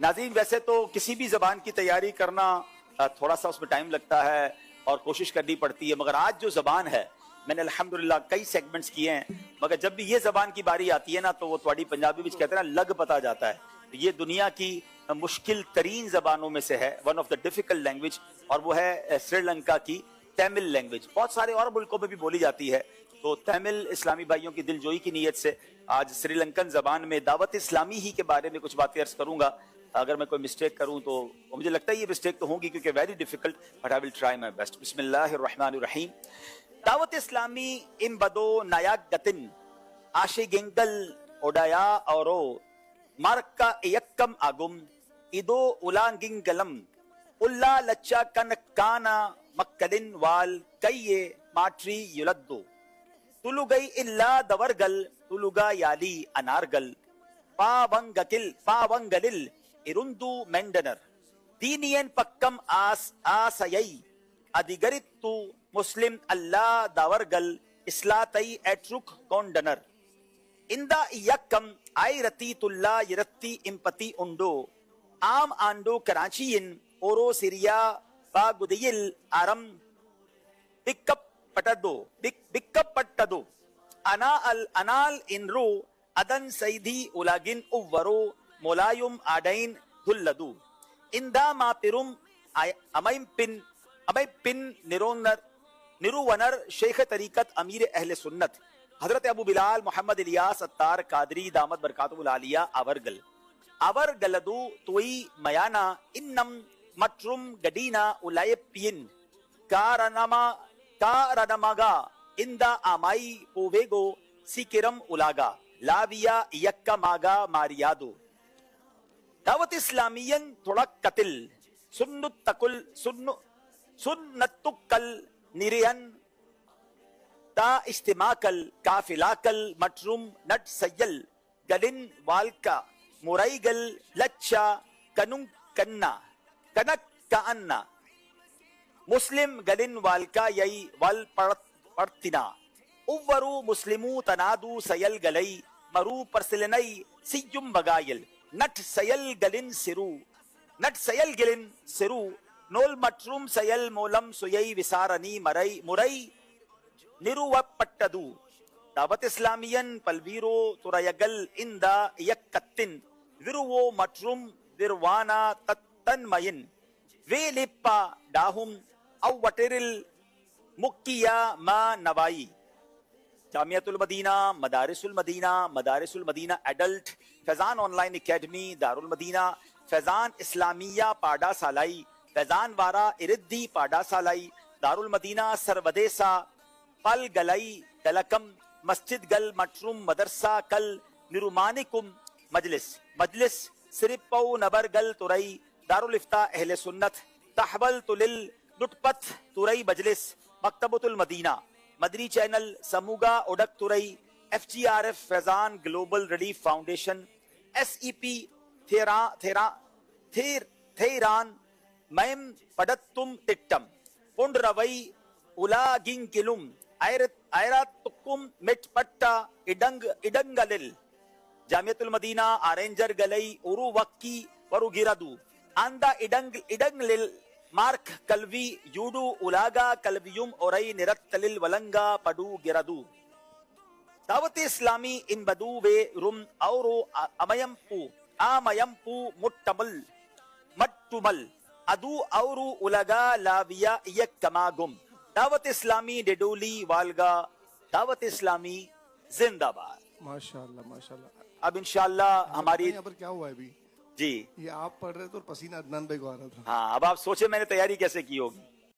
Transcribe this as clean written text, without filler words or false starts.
नाज़रीन, वैसे तो किसी भी ज़बान की तैयारी करना थोड़ा सा उसमें टाइम लगता है और कोशिश करनी पड़ती है, मगर आज जो ज़बान है, मैंने अल्हम्दुलिल्लाह कई सेगमेंट्स किए हैं, मगर जब भी ये ज़बान की बारी आती है ना, तो वो थोड़ी पंजाबी में कहते हैं ना, लग पता जाता है। ये दुनिया की मुश्किल तरीन ज़बानों में से है, one of the difficult language, और वो है श्रीलंका की तमिल लैंग्वेज। बहुत सारे और मुल्कों में भी बोली जाती है। तो तमिल इस्लामी भाइयों की दिलजोई की नीयत से आज श्रीलंकन ज़बान में दावत इस्लामी ही के बारे में कुछ बातें अर्ज करूंगा। अगर मैं कोई मिस्टेक करूं तो मुझे लगता है ये मिस्टेक तो होगी, क्योंकि very difficult, but I will try my best. बिस्मिल्लाहिर्रहमानिर्रहीम। दावत इस्लामी इम्बदो नायाक गतिन आशिगिंगल ओडाया औरो मार्का यक्कम आगुम इदो उलांगिंगलम उल्ला लच्चा कन काना मक्कलिन वाल कईये माट्री युलद्दो तुलुगई इल्ला दवरगल तुलुगा याली अनारगल पावंगलिल इरुंदु मेंडनर दीनियन पक्कम आसयै अधिगरित्तु मुस्लिम अल्लाह दावरगल इस्लातई एट्रुक कोंडनर इंदा यक्कम आई रती तुल्ला यरत्ती इम्पति उंडो आम आंडो कराचीइन ओरो सिरिया बागुदियल आरम बिक्कप पट्टदो अनाल इनरो अदन सईदी उलागिन उव्वरो मोलायुम आडैन धुल्लदु इंदा मापिरुम अमैपिन निरुवनर शेख तरीकत अमीर अहले सुन्नत हजरत अबू बिलाल मोहम्मद इलियास अत्तार कादरी दामद बरकातुल आलिया अवरगलदु तोई मयाना इन्नम मट्रुम गडीना उलायपिन कारणमगा इंदा आमाई पोवेगो सिकिरम उलागा लाविया यक्का मागा मारियादो दावत इस्लामियन थोड़ा कतिल सुन्नतुकल निरियन ता इस्तिमाकल काफिलाकल मटरूम नट सय्यल गलिन वालका मुरैगल लच्चा कनुं कन्ना कनक का अन्ना मुस्लिम गलिन वालका यई वल पड़तिना उव्वरु मुस्लिमू तनादु सयल गलई मरू परसिलनई सियुम बगायल नट सयल गिलिन सिरू नोल मट्रूम सयल मोलम सुयई विसारनी मुरई निरुवपट्टदु दावत इस्लामियन पलवीरो तुरयगल इंदा यक्कत्तिन विरुवो मट्रूम विरवाना तत्तनमयिन वे लिप्पा डाहुम अवटिरिल मुक्किया मा नवाई Jamiatul Madina, Madarisul Madina adult, Faizan online academy, Darul Madina, Faizan Islamia पाडा सालाई, फैजान वारा इरिद्दी पाडा सालाई, दारुल मदीना सरवदेसा पल गलई दलकम मस्जिद गल मटरूम मदरसा कल निरुमानिकुम मजलिस सिरिपौ नबर गल तुरई दारुल इफ्ता अहले सुन्नत तहवल तुलिल लुटपत तुरई मजलिस मकतबतुल मदीना मदरी चैनल समूगा ओडक तुरई FGRF Faizan global relief foundation SEP थेरान मैम पडत्तुम तिट्टम पुंडरवई उलागिंकिलुम ऐरातुकुम मिटपट्टा इडंगलिल जामियातुल मदीना आरेंजर गलई उरु वक्की वरुगिरदु आंदा इडंगलिल मार्क कल्वी यूडू उलागा कल्वियुम ओरई निरत्तलिल वलंगा पडू गिरदू दावत इस्लामी इन बदू वे रुम औरो आमयंपू मट्टुमल अदू औरु उलगा लाविया यक्कमागुम दावत इस्लामी डेडोली वालगा दावत इस्लामी जिंदाबाद। माशाल्लाह माशाल्लाह। अब इंशाल्लाह हमारी यहाँ पर क्या हुआ है अभी जी, ये आप पढ़ रहे थे और पसीना अदनान भाई को आ रहा था। हाँ, अब आप सोचे मैंने तैयारी कैसे की होगी।